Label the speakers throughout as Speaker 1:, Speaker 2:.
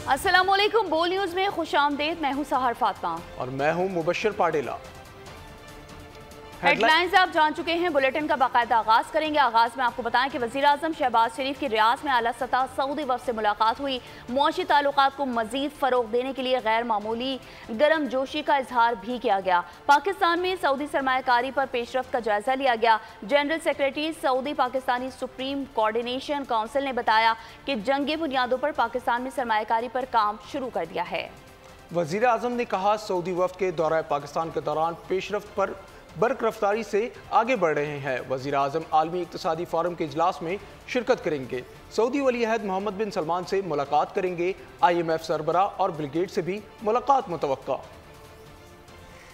Speaker 1: अस्सलामुअलैकुम। बोल न्यूज़ में खुशामदीद। मैं हूं सहर फातिमा
Speaker 2: और मैं हूं मुबशर पाडेला।
Speaker 1: हेडलाइंस आप जान चुके हैं। बुलेटिन का बाकायदा आगाज करेंगे। आगाज में आपको बताएं कि वज़ीर आज़म शहबाज शरीफ की रियाद में आला सतह सऊदी वफ़द से मुलाकात हुई। मुआशी ताल्लुकात को मजीद फ़रोग़ देने के लिए गैर मामूली गर्म जोशी का इजहार भी किया गया। पाकिस्तान में सऊदी सरमायाकारी पर पेशरफ्त का जायजा लिया गया। General secretary Saudi Pakistani supreme coordination council ने बताया कि जंगी बुनियादों पर पाकिस्तान में सरमायाकारी पर काम शुरू कर दिया है।
Speaker 2: वज़ीर आज़म ने कहा, सऊदी वफ़द के दौरा पाकिस्तान के दौरान पेशरफ्त पर बरक रफ्तारी से आगे बढ़ रहे हैं। वज़ीर आज़म आलमी इक़्तिसादी फोरम के इजलास में शिरकत करेंगे। सऊदी वली अहद मोहम्मद बिन सलमान से मुलाकात करेंगे। IMF सरबराह और बिल गेट्स से भी मुलाकात मुतवक्का।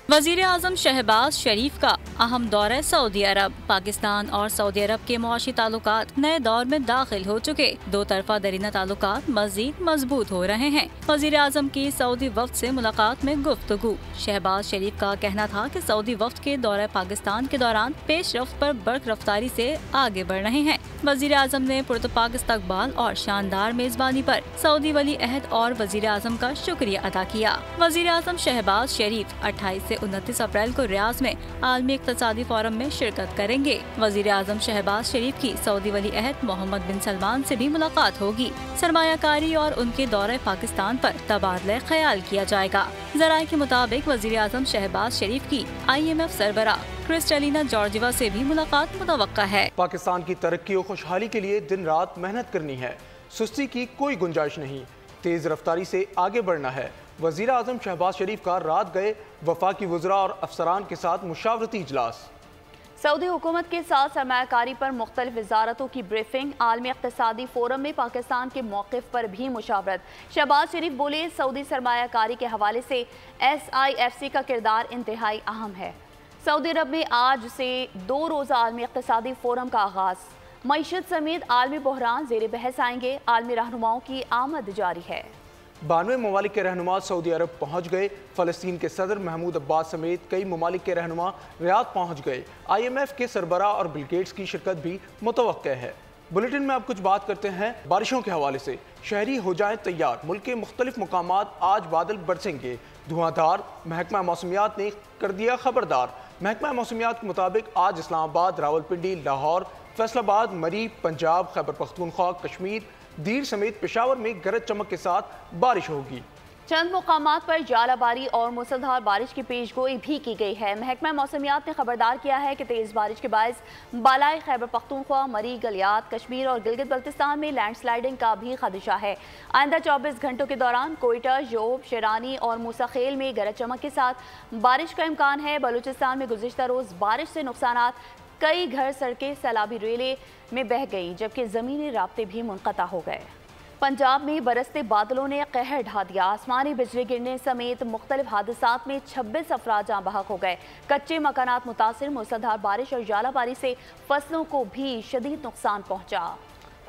Speaker 3: वज़ीर आज़म शहबाज शरीफ का अहम दौरा सऊदी अरब। पाकिस्तान और सऊदी अरब के मुआशी ताल्लुकात नए दौर में दाखिल हो चुके। दो तरफा दरीना ताल्लुकात मज़ीद मजबूत हो रहे हैं। वज़ीर आज़म की सऊदी वफ़द से मुलाकात में गुफ्तगू। शहबाज शरीफ का कहना था कि सऊदी वफ़द के दौरे पाकिस्तान के दौरान पेश रफ्त पर बरक रफ्तारी से आगे बढ़ रहे हैं। वज़ीर आज़म ने पुरतपाक इस्तकबाल और शानदार मेज़बानी पर सऊदी वली अहद और वज़ीर आज़म का शुक्रिया अदा किया। वज़ीर आज़म शहबाज शरीफ 28 से 29 अप्रैल को रियाद में आलमी इक़्तिसादी फोरम में शिरकत करेंगे। वज़ीर आज़म शहबाज शरीफ की सऊदी वली अहद मोहम्मद बिन सलमान से भी मुलाकात होगी। सरमायाकारी और उनके दौरे पाकिस्तान पर तबादला ख्याल किया जाएगा। ज़राए के मुताबिक वज़ीर आज़म शहबाज शरीफ की IMF सरबराह क्रिस्टलिना जॉर्जिवा से भी मुलाकात मुतवक्का है।
Speaker 2: पाकिस्तान की तरक्की और खुशहाली के लिए दिन रात मेहनत करनी है, सुस्ती की कोई गुंजाइश नहीं, तेज रफ्तारी से आगे बढ़ना है। वज़ीर आज़म शहबाज शरीफ का रात गए वफाकी वज़रा और अफसरान के साथ मुशावरती इजलास।
Speaker 1: सऊदी हुकूमत के साथ सरमायाकारी पर मुख्तलिफ वजारतों की ब्रीफिंग। आलमी इक़्तिसादी फोरम में पाकिस्तान के मौक़िफ़ पर भी मुशावरत। शहबाज शरीफ बोले, सऊदी सरमायाकारी के हवाले से SIFC का किरदार इंतहाई अहम है। सऊदी अरब में आज से 2 रोज़ा आलमी इक़्तिसादी फोरम का आगाज़। मईशत समेत आलमी बहरान ज़ेर बहस आएंगे। आलमी रहनुमाओं की आमद जारी है।
Speaker 2: 92 ममालिक के रहनुमा सऊदी अरब पहुँच गए। फ़लस्तीन के सदर महमूद अब्बास समेत कई ममालिक के रहनुमा रियाद पहुँच गए। IMF के सरबराह और बिल गेट्स की शिरकत भी मुतवक्का है। बुलेटिन में अब कुछ बात करते हैं बारिशों के हवाले से। शहरी हो जाएं तैयार, मुल्क के मुख्तलिफ मकामात आज बादल बरसेंगे। धुआंधार, महकमा मौसमियात ने कर दिया खबरदार। महकमा मौसमियात के मुताबिक आज इस्लामाबाद, रावलपिंडी, लाहौर, फैसलाबाद, मरी, पंजाब, खैबर पख्तूनख्वा, कश्मीर, दीर समेत पेशावर में गरज चमक के साथ बारिश होगी।
Speaker 1: चंद मुकामात पर जालाबारी और मूसलाधार बारिश की पेशगोई भी की गई है। महकमा मौसमियात ने खबरदार किया है कि तेज़ बारिश के बायस बालाई खैबर पख्तूनख्वा, मरी, गलियात, कश्मीर और गिलगित बल्तिस्तान में लैंडस्लाइडिंग का भी खदशा है। आइंदा 24 घंटों के दौरान कोयटा, जोब, शेरानी और मूसाखेल में गरज चमक के साथ बारिश का इम्कान है। बलूचिस्तान में गुज़िश्ता रोज़ बारिश से नुकसानात, कई घर, सड़कें, सैलाबी रेलें में बह गई, जबकि ज़मीनी राब्ते भी मुनक़ता हो गए। पंजाब में बरसते बादलों ने कहर ढा दिया। आसमानी बिजली गिरने समेत मुख्तलिफ हादसात में 26 अफराद जाँ बहक हो गए। कच्चे मकानात मुतासिर। मूसलाधार बारिश और जालाबारी से फसलों को भी शदीद नुकसान पहुँचा।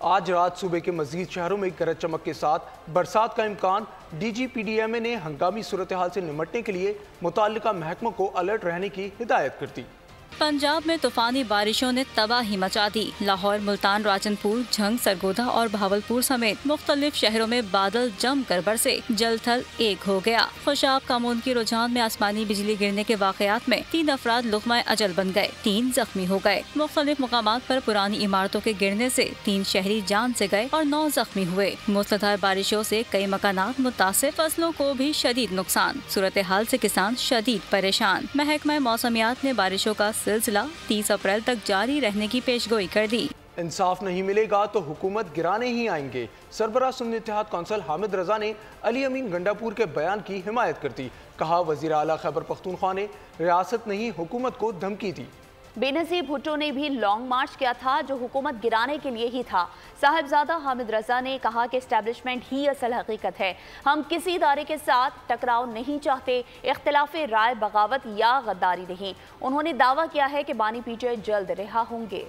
Speaker 2: आज रात सूबे के मजीद शहरों में गरज चमक के साथ बरसात का इम्कान। DGPDMA ने हंगामी सूरत हाल से निमटने के लिए मुताल्लिका महकमों को अलर्ट रहने की हिदायत कर दी।
Speaker 3: पंजाब में तूफानी बारिशों ने तबाही मचा दी। लाहौर, मुल्तान, राजनपुर, झंग, सरगोधा और भावलपुर समेत मुख्तलिफ शहरों में बादल जम कर बरसे। जल थल एक हो गया। खुशाब कामून की रुझान में आसमानी बिजली गिरने के वाकयात में 3 अफराद लुक़माए अजल बन गए, 3 जख्मी हो गए। मुख्तलिफ मकामात पर पुरानी इमारतों के गिरने से 3 शहरी जान से गए और 9 जख्मी हुए। मूसलाधार बारिशों से कई मकानात मुतासिर, फसलों को भी शदीद नुकसान। सूरत हाल से किसान शदीद परेशान। महकमा मौसमियात ने बारिशों का सिलसिला 30 अप्रैल तक जारी रहने की पेशगोई कर दी।
Speaker 2: इंसाफ नहीं मिलेगा तो हुकूमत गिराने ही आएंगे। सरबराह सुन्नी इत्तेहाद कौंसिल हामिद रजा ने अली अमीन गंडापुर के बयान की हिमायत कर दी। कहा, वज़ीर आला खैबर पख्तूनख्वा ने रियासत नहीं हुकूमत को धमकी दी।
Speaker 1: बेनज़ीर भुट्टो ने भी लॉन्ग मार्च किया था, जो हुकूमत गिराने के लिए ही था। साहिबजादा हामिद रजा ने कहा कि एस्टैब्लिशमेंट ही असल हकीकत है। हम किसी इदारे के साथ टकराव नहीं चाहते, इख्तिलाफ राय बगावत या गद्दारी नहीं। उन्होंने दावा किया है कि बानी पीटे जल्द रिहा होंगे।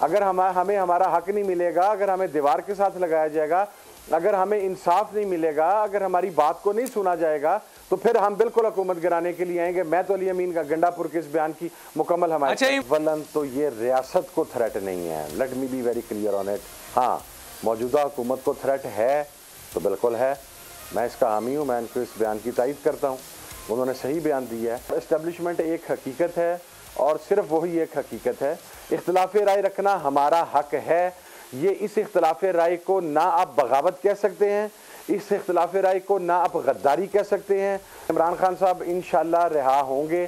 Speaker 4: अगर हमें हमारा हक नहीं मिलेगा, अगर हमें दीवार के साथ लगाया जाएगा, अगर हमें इंसाफ नहीं मिलेगा, अगर हमारी बात को नहीं सुना जाएगा, तो फिर हम बिल्कुल हुकूमत गिराने के लिए आएंगे। मैं तो अली अमीन का गंडापुर के इस बयान की मुकम्मल हमारे वलन तो ये रियासत को थ्रेट नहीं है। Let me be very clear on it. हाँ, मौजूदा हुकूमत को थ्रेट है تو بالکل ہے، میں اس کا حامی ہوں، میں ان کو اس بیان کی تائید کرتا ہوں، انہوں نے صحیح بیان دیا ہے۔ اسٹیبلشمنٹ ایک حقیقت ہے اور صرف وہی ایک حقیقت ہے۔ اختلاف رائے رکھنا ہمارا حق ہے، یہ اس اختلاف رائے کو نہ آپ بغاوت کہہ سکتے ہیں، اس اختلاف رائے کو نہ آپ غداری کہہ سکتے ہیں۔ عمران خان صاحب انشاءاللہ رہا ہوں گے۔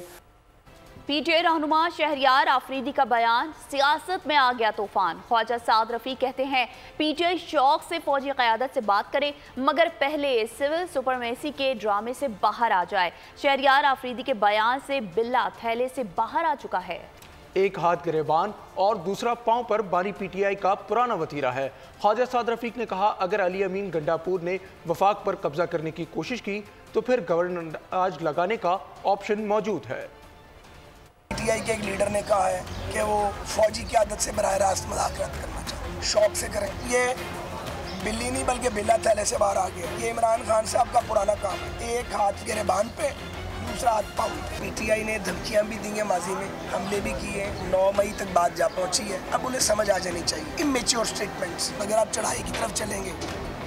Speaker 1: پی ٹی آئی رہنما شہریار آفریدی کا بیان، سیاست میں آ گیا طوفان۔ خواجہ سعد رفیق کہتے ہیں پی ٹی آئی شوق سے فوجی قیادت سے بات کرے مگر پہلے سول سپرمیسی کے ڈرامے سے باہر آ جائے۔ شہریار آفریدی کے بیان سے بلا تھیلے سے باہر آ چکا ہے۔
Speaker 2: ایک ہاتھ گریبان اور دوسرا پاؤں پر بانی پی ٹی آئی کا پرانا وتیرہ ہے۔ خواجہ سعد رفیق نے کہا اگر علی امین گنڈاپور نے وفاق پر قبضہ کرنے کی کوشش کی تو پھر گورنر راج لگانے کا آپشن موجود ہے۔
Speaker 5: پی ٹی آئی کے ایک لیڈر نے کہا ہے کہ وہ فوجی قیادت سے براہ راست مذاکرات کرنا چاہتے ہیں، شوق سے کریں۔ یہ بلی نہیں بلکہ بلا تھیلے سے باہر آ گیا۔ یہ عمران خان صاحب کا پرانا کام ہے، ایک ہاتھ گریبان پہ دوسرا ہاتھ پاؤں پہ۔ پی ٹی آئی نے دھمکیاں بھی دی ہیں ماضی میں، حملے بھی کیے ہیں، 9 مئی تک بات جا پہنچی ہے۔ اب انہیں سمجھ آ جانی چاہیے امیچور سٹیٹمنٹس، اگر آپ چڑھائی کی طرف چلیں گے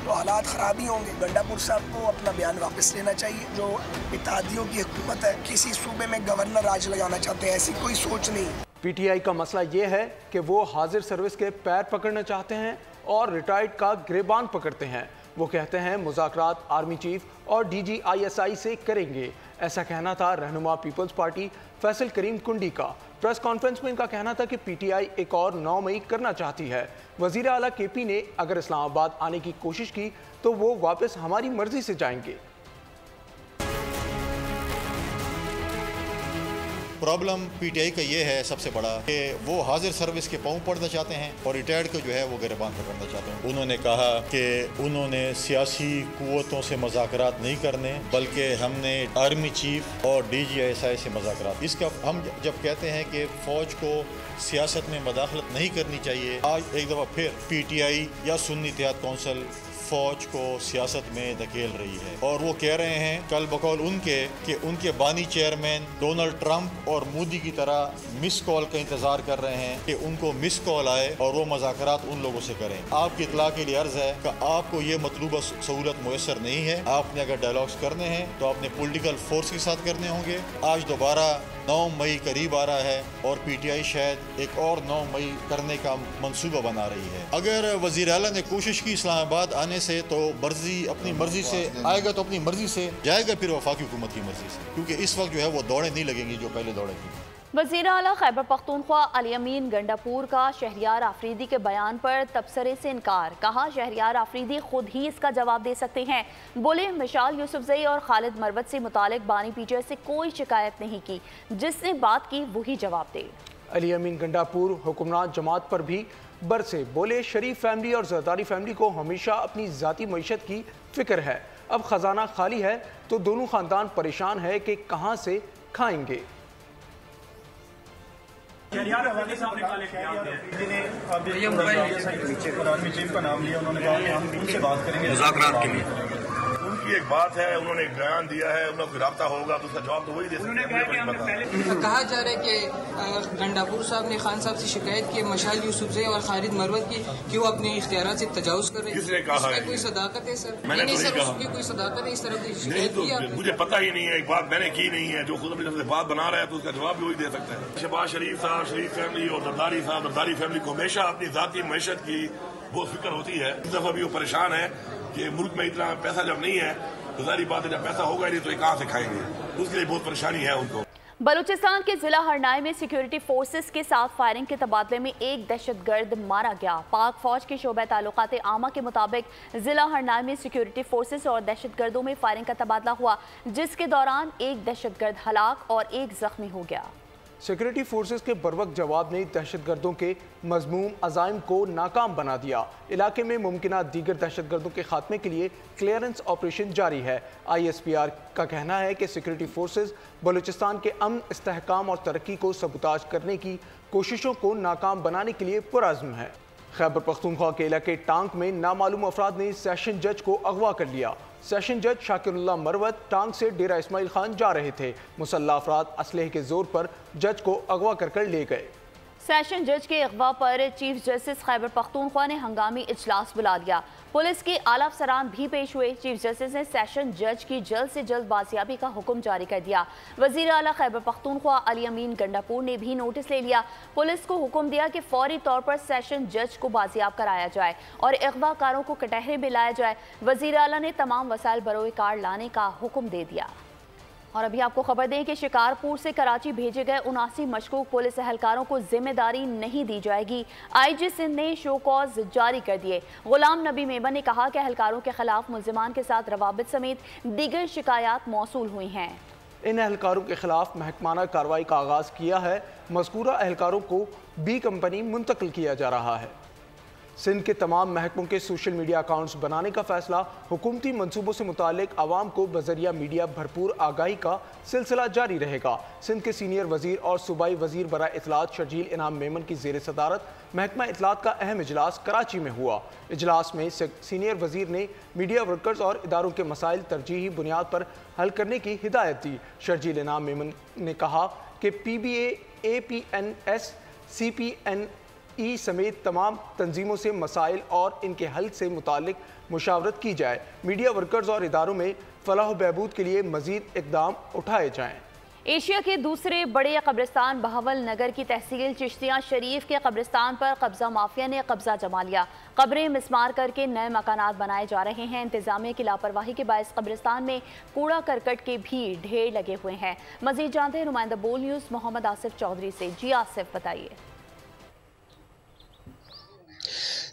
Speaker 5: تو حالات خراب ہی ہوں گے۔ گنڈاپور صاحب کو اپنا بیان واپس لینا چاہیے۔ جو اتحادیوں کی حکومت ہے، کسی صوبے میں گورنر راج لگانا چاہتے ہیں، ایسی کوئی سوچ نہیں۔
Speaker 2: پی ٹی آئی کا مسئلہ یہ ہے کہ وہ حاضر سروس کے پیر پکڑنا چاہتے ہیں اور ریٹائرڈ کا گریبان پکڑتے ہیں۔ وہ کہتے ہیں مذاکرات آرمی چیف اور D G I S I سے کریں گے۔ ایسا کہنا تھا رہنما پیپلز پارٹی فیصل کریم کنڈی کا۔ پریس کانفرنس میں ان کا کہنا تھا کہ پی ٹی آئی ایک اور 9 مئی کرنا چاہتی ہے۔ وزیر اعلیٰ کے پی نے اگر اسلام آباد آنے کی کوشش کی تو وہ واپس ہماری مرضی سے جائیں گے۔
Speaker 6: پرابلم پی ٹی آئی کا یہ ہے سب سے بڑا کہ وہ حاضر سروس کے پاؤں پڑنا چاہتے ہیں اور ریٹائرڈ کو جو ہے وہ گریبان پکڑنا چاہتے ہیں۔ انہوں نے کہا کہ انہوں نے سیاسی قوتوں سے مذاکرات نہیں کرنے بلکہ ہم نے آرمی چیف اور D G I S I سے مذاکرات۔ اس کا ہم جب کہتے ہیں کہ فوج کو سیاست میں مداخلت نہیں کرنی چاہیے، آج ایک دفعہ پھر پی ٹی آئی یا سنی اتحاد کونسل فوج کو سیاست میں دھکیل رہی ہے، اور وہ کہہ رہے ہیں کل بقول ان کے کہ ان کے بانی چیئرمین ڈونلڈ ٹرمپ اور مودی کی طرح مس کال کا انتظار کر رہے ہیں کہ ان کو مس کال آئے اور وہ مذاکرات ان لوگوں سے کریں۔ آپ کی اطلاع کے لیے عرض ہے کہ آپ کو یہ مطلوبہ سہولت میسر نہیں ہے۔ آپ نے اگر ڈائلاگس کرنے ہیں تو آپ نے پولیٹیکل فورس کے ساتھ کرنے ہوں گے۔ آج دوبارہ 9 مئی قریب آ رہا ہے اور پی ٹی آئی شاید ایک اور 9 مئی کرنے کا منصوبہ بنا رہی ہے۔ اگر وزیر اعلیٰ نے کوشش کی اسلام آباد آنے سے تو اپنی مرضی سے آئے گا، تو اپنی مرضی سے جائے گا، پھر وفاقی حکومت کی مرضی سے، کیونکہ اس وقت جو ہے وہ دوڑیں نہیں لگیں گی جو پہلے دوڑیں گی۔
Speaker 1: وزیر اعلیٰ خیبر پختونخوا علی امین گنڈاپور کا شہریار آفریدی کے بیان پر تبصرے سے انکار۔ کہا شہریار آفریدی خود ہی اس کا جواب دے سکتے ہیں۔ بولے مشال یوسفزئی اور خالد مروت سے متعلق بانی پی ٹی آئی سے کوئی شکایت نہیں کی، جس نے بات کی وہی جواب دے۔
Speaker 2: علی امین گنڈاپور حکمران جماعت پر بھی برسے، بولے شریف فیملی اور زرداری فیملی کو ہمیشہ اپنی ذاتی معیشت کی فکر ہے، اب خزانہ خالی ہے تو دونوں خاندان پریشان ہے کہ کہاں سے کھائیں گے۔
Speaker 7: شہریار آفریدی صاحب نے کل آرمی چیف کا نام لیا، انہوں نے کہا کہ ہم ان سے بات کریں گے مذاکرات کے لیے۔
Speaker 8: ان کی ایک بات ہے، انہوں نے ایک بیان دیا ہے، انہوں کو رابطہ ہوگا تو اس کا جواب تو وہی دے سکتے ہیں۔
Speaker 9: کہا جا رہا ہے کہ گنڈاپور صاحب نے خان صاحب سے شکایت کی مشال یوسفزئی اور خالد مروت کی کہ وہ اپنے اختیارات سے تجاوز کر رہے ہیں۔
Speaker 8: کس نے کہا ہے؟
Speaker 9: کوئی صداقت ہے سر؟
Speaker 8: میں نے نہیں کہا۔
Speaker 9: اس کی کوئی صداقت ہے اس طرح کی
Speaker 8: نہیں
Speaker 9: شکایت
Speaker 8: تو
Speaker 9: کی آپ نے؟
Speaker 8: مجھے پتہ ہی نہیں ہے، ایک بات میں نے کی نہیں ہے، جو خود اپنی طرف سے بات بنا رہا ہے تو اس کا جواب بھی وہی دے سکتا ہے۔ شہباز شریف صاحب، شریف فیملی اور زرداری صاحب، زرداری فیملی کو ہمیشہ اپنی ذاتی معیشت کی بہت فکر ہوتی ہے۔ اس دفعہ بھی وہ پریشان ہے کہ ملک میں اتنا پیسہ جب نہیں ہے تو ظاہری بات ہے جب پیسہ ہوگا نہیں تو یہ کہاں سے کھائیں گے، اس کے لیے بہت پریشانی ہے ان کو۔
Speaker 1: بلوچستان کے ضلع ہرنائی میں سیکیورٹی فورسز کے ساتھ فائرنگ کے تبادلے میں ایک دہشت گرد مارا گیا۔ پاک فوج کے شعبہ تعلقات عامہ کے مطابق ضلع ہرنائی میں سیکیورٹی فورسز اور دہشت گردوں میں فائرنگ کا تبادلہ ہوا، جس کے دوران ایک دہشت گرد ہلاک اور ایک زخمی ہو گیا۔
Speaker 2: سیکیورٹی فورسز کے بروقت جواب نے دہشت گردوں کے مذموم عزائم کو ناکام بنا دیا۔ علاقے میں ممکنہ دیگر دہشت گردوں کے خاتمے کے لیے کلیئرنس آپریشن جاری ہے۔ آئی ایس پی آر کا کہنا ہے کہ سیکیورٹی فورسز بلوچستان کے امن، استحکام اور ترقی کو سبوتاژ کرنے کی کوششوں کو ناکام بنانے کے لیے پرعزم ہے۔ خیبر پختونخوا کے علاقے ٹانک میں نامعلوم افراد نے سیشن جج کو اغوا کر لیا۔ سیشن جج شاکر اللہ مروت ٹانک سے ڈیرہ اسماعیل خان جا رہے تھے۔ مسلح افراد اسلحے کے زور پر جج کو اغوا کر لے گئے۔
Speaker 1: सेशन जज के अगवा पर चीफ जस्टिस खैबर पख्तूनख्वा ने हंगामी इजलास बुला लिया। पुलिस के आला अफसरान भी पेश हुए। चीफ जस्टिस ने सेशन जज की जल्द से जल्द बाजियाबी का हुक्म जारी कर दिया। वजीर आला खैबर पख्तूनख्वा अली अमीन गंडापुर ने भी नोटिस ले लिया। पुलिस को हुक्म दिया कि फौरी तौर पर सेशन जज को बाजियाब कराया जाए और अगवाकारों को कटहरे में लाया जाए। वजीर आला ने तमाम वसाइल बरोए कार लाने का हुक्म दे दिया। और अभी आपको खबर दें कि शिकारपुर से कराची भेजे गए 79 मशकूक पुलिस एहलकारों को जिम्मेदारी नहीं दी जाएगी। आईजी सिंध ने शो कॉज जारी कर दिए। गुलाम नबी मेमन ने कहा कि एहलकारों के खिलाफ मुल्जिमान के साथ रवाबित समेत दीगर शिकायत मौसूल हुई हैं।
Speaker 2: इन एहलकारों के खिलाफ महकमाना कार्रवाई का आगाज किया है। मज़कूरा एहलकारों को बी कंपनी मुंतकिल किया जा रहा है। सिंध के तमाम महकमों के सोशल मीडिया अकाउंट्स बनाने का फैसला। हुकूमती मंसूबों से मुतालिक आवाम को बजरिया मीडिया भरपूर आगाही का सिलसिला जारी रहेगा। सिंध के सीनियर वजीर और सूबाई वजीर बरा इतलात शर्जील इनाम मेमन की ज़ेर सदारत महकमा इतलात का अहम इजलास कराची में हुआ। इजलास में सीनियर वजीर ने मीडिया वर्कर्स और इदारों के मसाइल तरजीही बुनियाद पर हल करने की हिदायत दी। शर्जील इनाम मेमन ने कहा कि PBA, APNS, CPNE समेत तमाम तंजीमों से मसाइल और इनके हल से मुतालिक मुशावरत की जाए। मीडिया वर्कर्स और इदारों में फलाह बहबूद के लिए मजीद इकदाम उठाए जाएँ।
Speaker 1: एशिया के दूसरे बड़े कब्रिस्तान बहावल नगर की तहसील चिश्तियाँ शरीफ के कब्रिस्तान पर कब्जा माफिया ने कब्जा जमा लिया। कब्रें मिसमार करके नए मकानात बनाए जा रहे हैं। इंतजामिया की लापरवाही के बायस कब्रिस्तान में कूड़ा करकट के भी ढेर लगे हुए हैं। मजीद जानते हैं नुमाइंदा बोल न्यूज़ मोहम्मद आसिफ चौधरी से। जी आसिफ, बताइए।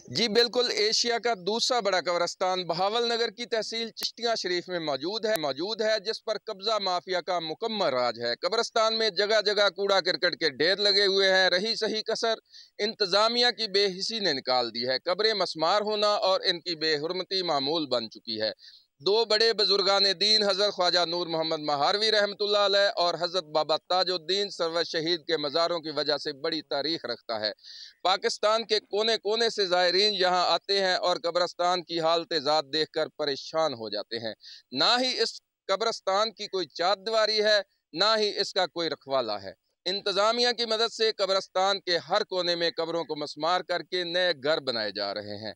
Speaker 10: जी बिल्कुल, एशिया का दूसरा बड़ा कब्रिस्तान बहावल नगर की तहसील चिश्तियाँ शरीफ में मौजूद है जिस पर कब्जा माफिया का मुकम्मल राज है। कब्रिस्तान में जगह जगह कूड़ा करकट के ढेर लगे हुए हैं। रही सही कसर इंतजामिया की बेहिसी ने निकाल दी है। कब्रें मसमार होना और इनकी बेहुरमती मामूल बन चुकी है। दो बड़े बुजुर्गान दीन हज़रत ख्वाजा नूर मोहम्मद महारवी रहमतुल्लाह अलैह और हज़रत बाबा ताजुद्दीन सरवर शहीद के मज़ारों की वजह से बड़ी तारीख रखता है। पाकिस्तान के कोने कोने से ज़ायरीन यहाँ आते हैं और कब्रिस्तान की हालत ज़ात देख कर परेशान हो जाते हैं। ना ही इस कब्रिस्तान की कोई चारदीवारी है, ना ही इसका कोई रखवाला है। इंतजामिया की मदद से कब्रिस्तान के हर कोने में कब्रों को मसमार करके नए घर बनाए जा रहे हैं।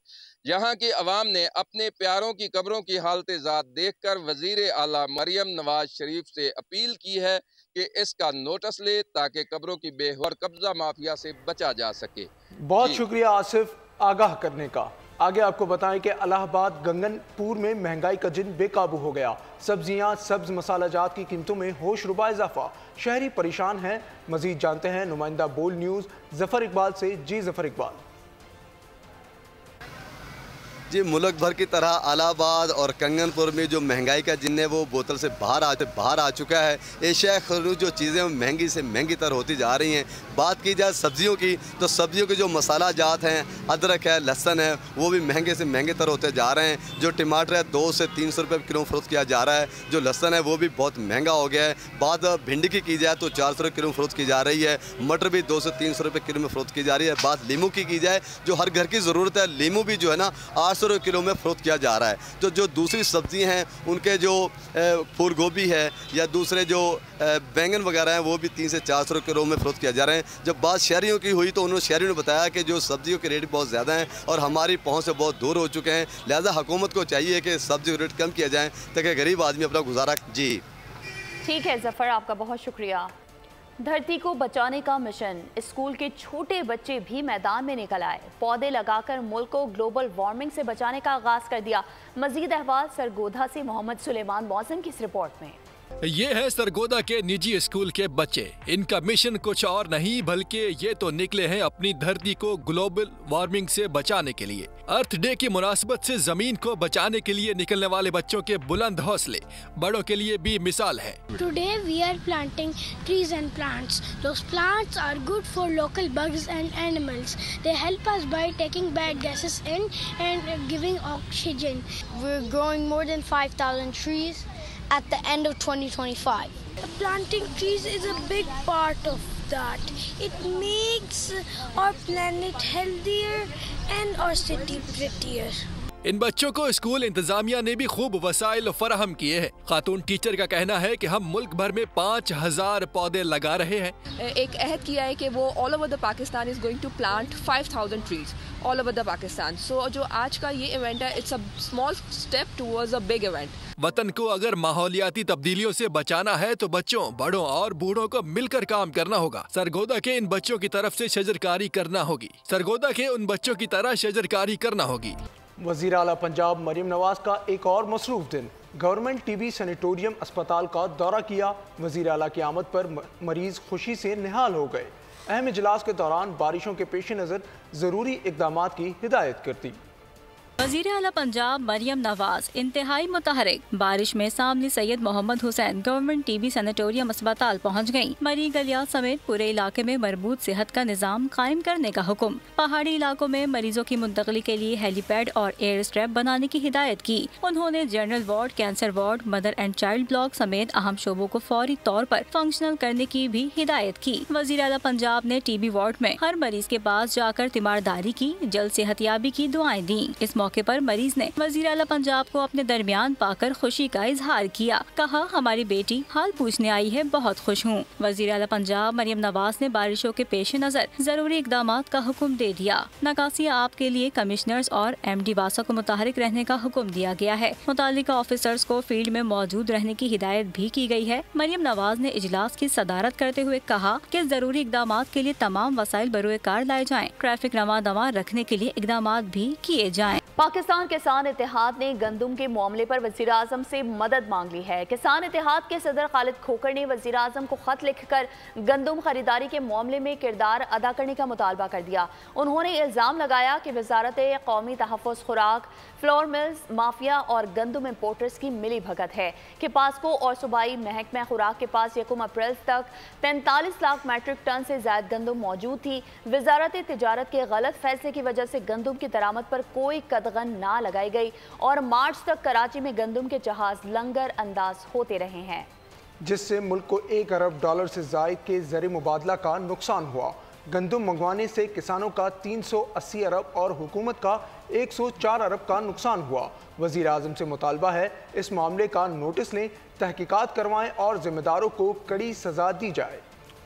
Speaker 10: यहाँ की अवाम ने अपने प्यारों की कब्रों की हालत ज़ात देखकर वज़ीर आला मरियम नवाज शरीफ से अपील की है कि इसका नोटिस ले ताकि कब्रों की बेहद कब्जा माफिया से बचा जा सके।
Speaker 2: बहुत शुक्रिया आसिफ आगाह करने का। आगे आपको बताएं कि इलाहाबाद गंगनपुर में महंगाई का जिन बेकाबू हो गया। सब्जियां, सब्ज मसाला जात की कीमतों में होशरुबा इजाफा। शहरी परेशान हैं। मजीद जानते हैं नुमाइंदा बोल न्यूज़ जफर इकबाल से। जी जफर इकबाल।
Speaker 11: जी, मुल्क भर की तरह इलाहाबाद और कंगनपुर में जो महंगाई का जिन है वो बोतल से बाहर आ चुका है। एशिया खरूज जो चीज़ें महंगी से महंगी तर होती जा रही हैं। बात की जाए सब्जियों की तो सब्जियों के जो मसाला जात हैं, अदरक है, लहसुन है, वो भी महंगे से महंगे तर होते जा रहे हैं। जो टमाटर है 200 से 300 रुपये किलो फरोख्त किया जा रहा है। जो लहसुन है वो भी बहुत महंगा हो गया है। बात भिंडी की जाए तो 400 रुपये किलो फरोख्त की जा रही है। मटर भी 200 से 300 रुपये किलो में फरोख्त की जा रही है। बात लीमू की जाए, जो हर घर की ज़रूरत है, लीमू भी जो है ना 800 रुपये किलो में फरोख्त किया जा रहा है। तो जो दूसरी सब्जी हैं उनके जो फूल गोभी है या दूसरे जो बैंगन वगैरह हैं वो भी 300 से 400 रुपये किलो में फरोख्त किया जा रहे हैं। जब बात शहरियों की हुई तो शहरियों ने बताया कि जो सब्जियों के रेट बहुत ज़्यादा हैं और हमारी पहुंच से बहुत दूर हो चुके हैं। लिहाजा हुकूमत को चाहिए कि सब्जी के रेट कम किया जाए ताकि गरीब आदमी अपना गुजारा। जी
Speaker 1: ठीक है जफर, आपका बहुत शुक्रिया। धरती को बचाने का मिशन। स्कूल के छोटे बच्चे भी मैदान में निकल आए। पौधे लगाकर मुल्क को ग्लोबल वार्मिंग से बचाने का आगाज कर दिया। मजीद अहवाल सरगोधा से मोहम्मद सुलेमान मौसम की इस रिपोर्ट में।
Speaker 12: ये है सरगोधा के निजी स्कूल के बच्चे। इनका मिशन कुछ और नहीं बल्कि ये तो निकले हैं अपनी धरती को ग्लोबल वार्मिंग से बचाने के लिए। अर्थ डे की मुनासबत से जमीन को बचाने के लिए निकलने वाले बच्चों के बुलंद हौसले बड़ों के लिए भी मिसाल है।
Speaker 13: Today we are planting trees and plants. Those plants are good for local bugs and animals. They help us by taking bad gases in and giving oxygen.
Speaker 14: We're growing more than 5,000 trees at the end of 2025.
Speaker 13: Planting trees is a big part of that. It makes our planet healthier and our city prettier.
Speaker 12: इन बच्चों को school इंतजामिया ने भी खूब वसाइल फराहम किए हैं। खातून टीचर का कहना है कि हम मुल्क भर में 5000 पौधे लगा रहे हैं।
Speaker 15: एक अहद किया है कि वो all over the Pakistan is going to plant 5000 trees all over the Pakistan. So जो आज का ये इवेंट है, it's a small step towards a big event.
Speaker 12: वतन को अगर माहौलियाती तब्दीलियों से बचाना है तो बच्चों, बड़ों और बूढ़ों को मिलकर काम करना होगा। सरगोदा के इन बच्चों की तरफ से शजरकारी करना होगी। सरगोदा के उन बच्चों की तरह शजरकारी करना होगी।
Speaker 2: वज़ीर आला पंजाब मरीम नवाज का एक और मसरूफ दिन। गवर्नमेंट टीबी सैनिटोरियम अस्पताल का दौरा किया। वज़ीर आला की आमद पर मरीज खुशी से निहाल हो गए। अहम इजलास के दौरान बारिशों के पेश नज़र ज़रूरी इक़दामात की हिदायत कर दी।
Speaker 3: वज़ीर आला पंजाब मरियम नवाज इंतहाई मुतहरिक। बारिश में सामने Syed Mohammad Hussain government TB sanatorium अस्पताल पहुँच गयी। मरी गलियात समेत पूरे इलाके में मरबूत सेहत का निज़ाम कायम करने का हुक्म। पहाड़ी इलाकों में मरीजों की मुंतकली के लिए हेलीपैड और एयर स्ट्रैप बनाने की हिदायत की। उन्होंने general ward, cancer ward, mother and child block समेत अहम शोबों को फौरी तौर पर फंक्शनल करने की भी हिदायत की। वज़ीर आला पंजाब ने टीबी वार्ड में हर मरीज के पास जाकर तीमारदारी की, जल्द सेहतियाबी की दुआएं दी। इस मौके पर मरीज ने वज़ीर आला पंजाब को अपने दरमियान पाकर खुशी का इजहार किया। कहा, हमारी बेटी हाल पूछने आई है, बहुत खुश हूँ। वज़ीर आला पंजाब मरियम नवाज ने बारिशों के पेश नज़र जरूरी इक़दामात का हुक्म दे दिया। नकासी आप के लिए कमिश्नर्स और MD वासा को मुतहरिक रहने का हुक्म दिया गया है। मुतालिका ऑफिसर्स को फील्ड में मौजूद रहने की हिदायत भी की गई है। मरियम नवाज ने इजलास की सदारत करते हुए कहा कि जरूरी इक़दामात के लिए तमाम वसाइल बरूए कार लाए जाएं। ट्रैफिक रवा दवा रखने के लिए इक़दामात भी किए जाएं।
Speaker 1: पाकिस्तान किसान इत्तेहाद ने गंदम के मामले पर वज़ीर आज़म से मदद मांग ली है। किसान इत्तेहाद के सदर खालिद खोखर ने वज़ीर आज़म को खत लिखकर गंदम खरीदारी के मामले में किरदार अदा करने का मुतालबा कर दिया। उन्होंने इल्ज़ाम लगाया कि वज़ारत कौमी तहफ़्फ़ुज़ खुराक, फ्लोर मिल्स माफिया और गंदम इम्पोर्टर्स की मिली भगत है कि पास्को और सूबाई महकमा खुराक के पास 1 अप्रैल तक 43 लाख मैट्रिक टन से ज़ायद गंदम मौजूद थी। वज़ारत तिजारत के गलत फैसले की वजह से गंदम की दरामद पर कोई कदगन ना लगाई गई और मार्च तक कराची में गंदम के जहाज लंगर अंदाज होते रहे हैं,
Speaker 2: जिससे मुल्क को $1 अरब से ज़ायद के ज़र मुबादला का नुकसान हुआ। गंदम मंगवाने से किसानों का 380 अरब और हुकूमत का 104 अरब का नुकसान हुआ। वज़ीर आज़म से मुतालबा है इस मामले का नोटिस लें, तहकीकात करवाएं और जिम्मेदारों को कड़ी सज़ा दी जाए।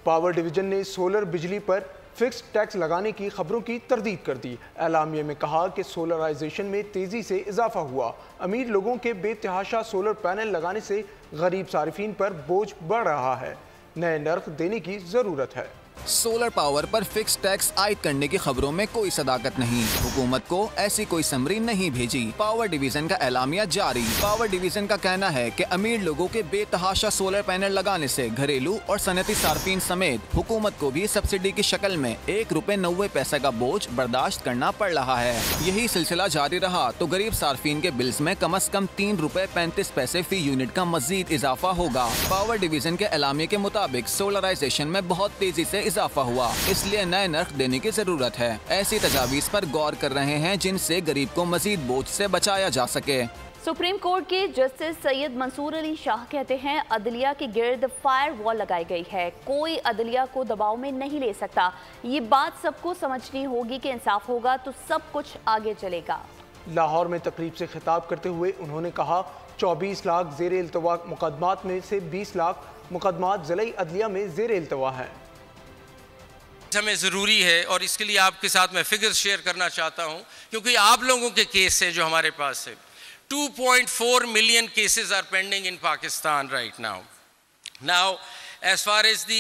Speaker 2: पावर डिवीज़न ने सोलर बिजली पर फिक्स टैक्स लगाने की खबरों की तरदीद कर दी। एलामिया में कहा कि सोलराइजेशन में तेज़ी से इजाफा हुआ। अमीर लोगों के बेतहाशा सोलर पैनल लगाने से गरीब सारिफीन पर बोझ बढ़ रहा है। नए नर्ख देने की ज़रूरत है।
Speaker 16: सोलर पावर पर फिक्स टैक्स आयद करने की खबरों में कोई सदाकत नहीं। हुकूमत को ऐसी कोई समरी नहीं भेजी। पावर डिवीजन का एलामिया जारी। पावर डिवीजन का कहना है कि अमीर लोगों के बेतहाशा सोलर पैनल लगाने से घरेलू और सनती सार्फिन समेत हुकूमत को भी सब्सिडी की शक्ल में ₹1.90 का बोझ बर्दाश्त करना पड़ रहा है। यही सिलसिला जारी रहा तो गरीब सार्फिन के बिल्स में कम अज कम ₹3.35 फी यूनिट का मजीद इजाफा होगा। पावर डिवीजन के एलामिया के मुताबिक सोलराइजेशन में बहुत तेजी से इजाफा हुआ, इसलिए नए नर्ख देने की जरूरत है। ऐसी तजावीज़ पर गौर कर रहे हैं जिनसे गरीब को मजीद बोझ से बचाया जा सके।
Speaker 1: सुप्रीम कोर्ट के जस्टिस सैयद मंसूर अली शाह कहते हैं अदलिया के गिर्द फायर वॉल लगाई गई है, कोई अदलिया को दबाव में नहीं ले सकता। ये बात सबको समझनी होगी कि इंसाफ होगा तो सब कुछ आगे चलेगा।
Speaker 2: लाहौर में तकरीब से खिताब करते हुए उन्होंने कहा 24 लाख ज़ेर इल्तवा मुकदमात में से 20 लाख मुकदमात ज़िला अदलिया में ज़ेर इल्तवा है।
Speaker 17: हमें ज़रूरी है और इसके लिए आपके साथ मैं फिगर शेयर करना चाहता हूं, क्योंकि आप लोगों के केस है जो हमारे पास है। 2.4 million cases are pending in Pakistan right now. Now as far as the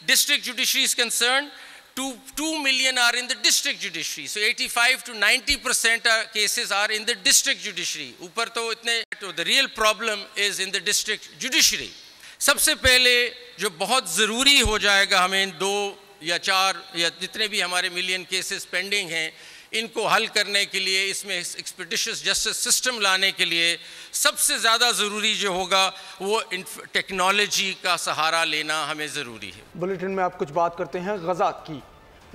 Speaker 17: district judiciary is concern, 2 million are in the district judiciary, so 85 to 90% cases are in the district judiciary. ऊपर तो इतने, the real problem is in the district judiciary. सबसे पहले जो बहुत ज़रूरी हो जाएगा, हमें 2 या 4 या जितने भी हमारे मिलियन केसेस पेंडिंग हैं, इनको हल करने के लिए, इसमें एक्सपेडिशियस जस्टिस सिस्टम लाने के लिए सबसे ज़्यादा ज़रूरी जो होगा वो टेक्नोलॉजी का सहारा लेना हमें ज़रूरी है।
Speaker 2: बुलेटिन में आप कुछ बात करते हैं गज़ा की।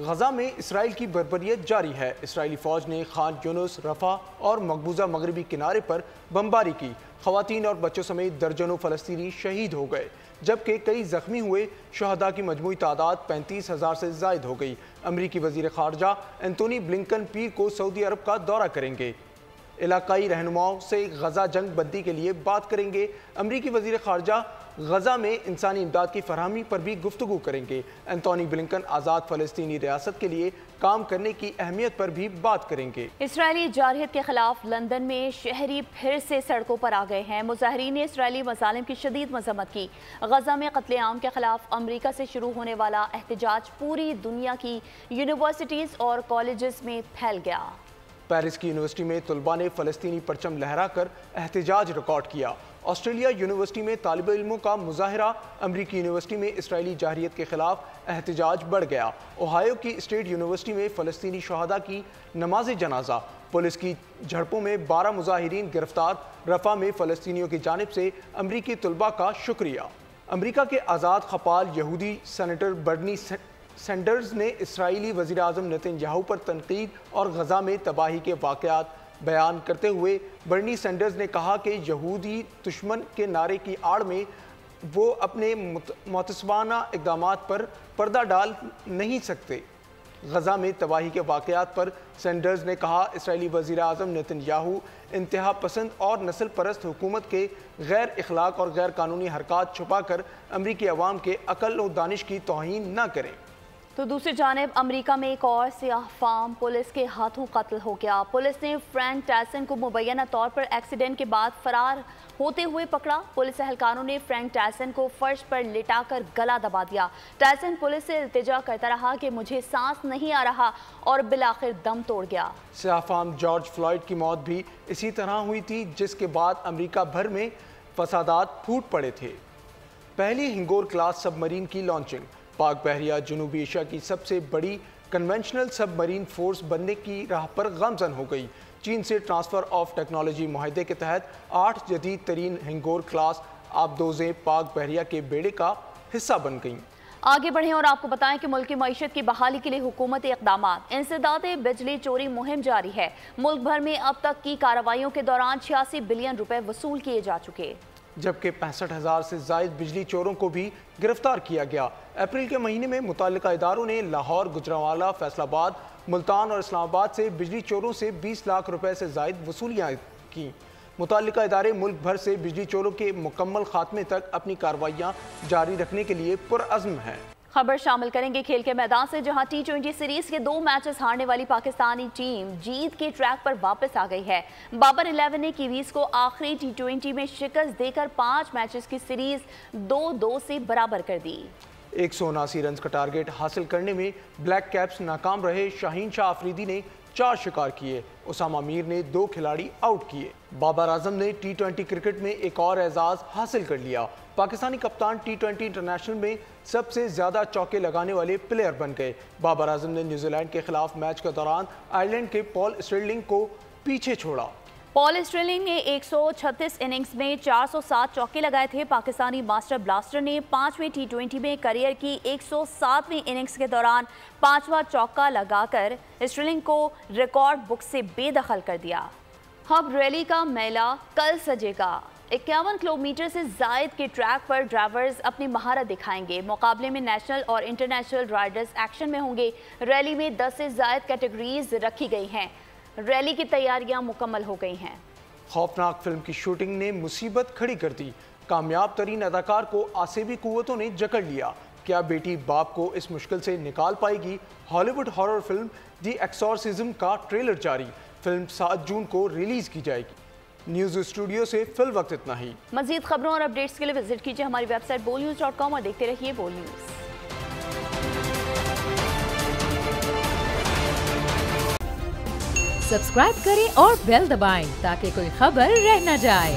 Speaker 2: गज़ा में इसराइल की बर्बरियत जारी है। इसराइली फ़ौज ने खान यूनुस, रफ़ा और मकबूजा मगरबी किनारे पर बमबारी की। ख़वातीन और बच्चों समेत दर्जनों फ़लस्तीनी शहीद हो गए, जबकि कई ज़ख्मी हुए। शहदा की मजमूई तादाद 35,000 से ज़ायद हो गई। अमरीकी वज़ीर ख़ारजा एंटोनी ब्लिंकन पीर को सऊदी अरब का दौरा करेंगे। علاقائی رہنماؤں سے غزہ جنگ بندی کے لیے بات کریں گے۔ امریکی وزیر خارجہ غزہ میں انسانی امداد کی فراہمی پر بھی گفتگو کریں گے۔ اینتونی بلنکن آزاد فلسطینی ریاست کے لیے کام کرنے کی اہمیت پر بھی بات کریں گے۔
Speaker 1: اسرائیلی جارحیت کے خلاف لندن میں شہری پھر سے سڑکوں پر آ گئے ہیں۔ مظاہرین نے اسرائیلی مظالم کی شدید مذمت کی۔ غزہ میں قتل عام کے خلاف امریکہ سے شروع ہونے والا احتجاج پوری دنیا کی یونیورسٹیز اور کالجز میں پھیل گیا۔
Speaker 2: پیرس کی یونیورسٹی میں طلباء نے فلسطینی پرچم لہرا کر احتجاج ریکارڈ کیا۔ آسٹریلیا یونیورسٹی میں طالب علموں کا مظاہرہ۔ امریکی یونیورسٹی میں اسرائیلی جارحیت کے خلاف احتجاج بڑھ گیا۔ اوہایو کی اسٹیٹ یونیورسٹی میں فلسطینی شہداء کی نماز جنازہ۔ پولیس کی جھڑپوں میں 12 مظاہرین گرفتار۔ رفح میں فلسطینیوں کی جانب سے امریکی طلباء کا شکریہ۔ امریکہ کے آزاد خپال یہودی سینیٹر برنی سینڈرز نے اسرائیلی وزیر اعظم نیتن یاہو پر تنقید اور غزہ میں تباہی کے واقعات بیان کرتے ہوئے برنی سینڈرز نے کہا کہ یہودی دشمن کے نعرے کی آڑ میں وہ اپنے معتصبانہ اقدامات پر پردہ ڈال نہیں سکتے۔ غزہ میں تباہی کے واقعات پر سینڈرز نے کہا اسرائیلی وزیر اعظم نیتن یاہو انتہا پسند اور نسل پرست حکومت کے غیر اخلاق اور غیر قانونی حرکات چھپا کر امریکی عوام کے عقل و دانش کی توہین نہ کریں۔
Speaker 1: تو دوسری جانب امریکہ میں ایک اور سیاہ فام پولیس کے ہاتھوں قتل ہو گیا۔ پولیس نے فرینک ٹائسن کو مبینہ طور پر ایکسیڈنٹ کے بعد فرار ہوتے ہوئے پکڑا۔ پولیس اہلکاروں نے فرینک ٹائسن کو فرش پر لٹا کر گلا دبا دیا۔ ٹائسن پولیس سے التجا کرتا رہا کہ مجھے سانس نہیں آ رہا اور بالآخر دم توڑ گیا۔
Speaker 2: سیاہ فام جارج فلائیڈ کی موت بھی اسی طرح ہوئی تھی، جس کے بعد امریکہ بھر میں فسادات پھوٹ پڑے تھے۔ پہلی ہنگور کلاس سب مرین کی لانچنگ۔ پاک بحریہ جنوبی ایشیا کی سب سے بڑی کنونشنل سب مرین فورس بننے کی راہ پر گامزن ہو گئی۔ چین سے ٹرانسفر آف ٹیکنالوجی معاہدے کے تحت 8 جدید ترین ہنگور کلاس آبدوزیں پاک بحریہ کے بیڑے کا حصہ بن گئیں۔
Speaker 1: آگے بڑھیں اور آپ کو بتائیں کہ ملک کی معیشت کی بحالی کے لیے حکومتی اقدامات۔ انسداد بجلی چوری مہم جاری ہے۔ ملک بھر میں اب تک کی کارروائیوں کے دوران 86 بلین روپے وصول کیے جا چکے،
Speaker 2: جبکہ 65,000 سے زائد بجلی چوروں کو بھی گرفتار کیا گیا۔ اپریل کے مہینے میں متعلقہ اداروں نے لاہور، گجرانوالہ، فیصل آباد، ملتان اور اسلام آباد سے بجلی چوروں سے 20 لاکھ روپے سے زائد وصولیاں کی۔ متعلقہ ادارے ملک بھر سے بجلی چوروں کے مکمل خاتمے تک اپنی کارروائیاں جاری رکھنے کے لیے پرعزم ہیں۔
Speaker 1: خبر شامل کریں گے کھیل کے میدان سے، جہاں T20 سیریز کے 2 میچز ہارنے والی پاکستانی ٹیم جیت کے ٹریک پر واپس آ گئی ہے۔ بابر 11 نے کیویز کو آخری T20 میں شکست دے کر 5 میچز کی سیریز 2-2 سے برابر کر دی۔
Speaker 2: 179 رنز کا ٹارگٹ حاصل کرنے میں بلیک کیپس ناکام رہے۔ شاہین شاہ آفریدی نے 4 شکار کیے، اسامہ میر نے 2 کھلاڑی آؤٹ کیے۔ بابر اعظم نے T20 کرکٹ میں ایک اور اعزاز حاصل کر لیا۔ پاکستانی کپتان T20 انٹرنیشنل میں سب سے زیادہ چوکے لگانے والے پلیئر بن گئے۔ بابر اعظم نے نیوزی لینڈ کے خلاف میچ کے دوران آئرلینڈ کے پال اسٹرلنگ کو پیچھے چھوڑا۔
Speaker 1: پال اسٹرلنگ نے 136 اننگز میں 407 چوکے لگائے تھے۔ پاکستانی ماسٹر بلاسٹر نے 5ویں T20 میں کیریئر کی 107ویں اننگز کے دوران 5واں چوکا لگا کر اسٹرلنگ کو ریکارڈ بک سے بے دخل کر دیا۔ ہب ریلی کا میلہ کل سجے گا۔ 51 کلومیٹر سے زائد کے ٹریک پر ڈرائیورز اپنی مہارت دکھائیں گے۔ مقابلے میں نیشنل اور انٹرنیشنل رائیڈرز ایکشن میں ہوں گے۔ ریلی میں 10 سے زائد کیٹیگریز رکھی گئی ہیں۔ ریلی کی تیاریاں مکمل ہو گئی ہیں۔
Speaker 2: خوفناک فلم کی شوٹنگ نے مصیبت کھڑی کر دی۔ کامیاب ترین اداکار کو آسیبی قوتوں نے جکڑ لیا۔ کیا بیٹی باپ کو اس مشکل سے نکال پائے گی؟ ہالی ووڈ ہارر فلم دی ایکسورسزم کا ٹریلر جاری۔ فلم 7 جون کو ریلیز کی جائے گی۔ نیوز اسٹوڈیو سے فی الوقت اتنا ہی۔
Speaker 1: مزید خبروں اور اپڈیٹس کے لیے وزٹ کیجیے ہماری ویب سائٹ bolnews.com اور دیکھتے رہیے بول نیوز۔
Speaker 18: سبسکرائب کریں اور بیل دبائیں تاکہ کوئی خبر رہ نہ جائے۔